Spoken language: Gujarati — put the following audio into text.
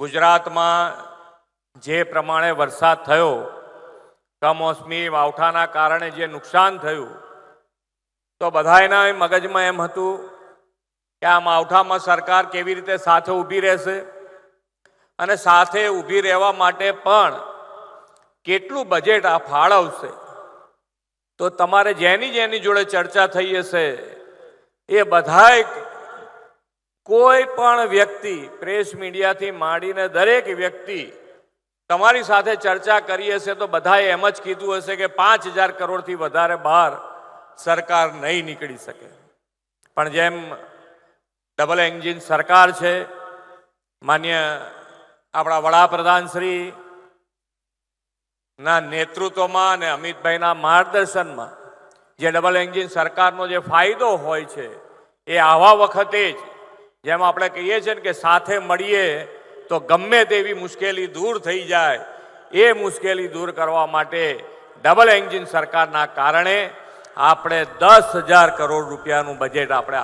ગુજરાતમાં જે પ્રમાણે વરસાદ થયો, કમોસમી માવઠાના કારણે જે નુકસાન થયું, તો બધાયના મગજમાં એમ હતું કે આ માવઠામાં સરકાર કેવી રીતે સાથે ઊભી રહેશે અને સાથે ઊભી રહેવા માટે પણ કેટલું બજેટ આ ફાળવશે. તો તમારે જેની જોડે ચર્ચા થઈ હશે એ બધાય કોઈ પણ વ્યક્તિ, પ્રેસ મીડિયાથી માંડીને દરેક વ્યક્તિ તમારી સાથે ચર્ચા કરી હશે તો બધાએ એમ જ કીધું હશે કે 5,000 કરોડથી વધારે બહાર સરકાર નહીં નીકળી શકે. પણ જેમ ડબલ એન્જિન સરકાર છે, માન્ય આપણા વડાપ્રધાન શ્રી ના નેતૃત્વમાં અને અમિતભાઈના માર્ગદર્શનમાં જે ડબલ એન્જિન સરકારનો જે ફાયદો હોય છે એ આવા વખતે જ, જેમ આપણે કહીએ છીએ કે સાથે મળીએ તો ગમે તેવી મુશ્કેલી દૂર થઈ જાય, એ મુશ્કેલી દૂર કરવા માટે ડબલ એન્જિન સરકારના કારણે આપણે 10,000 કરોડ રૂપિયાનું બજેટ આપણે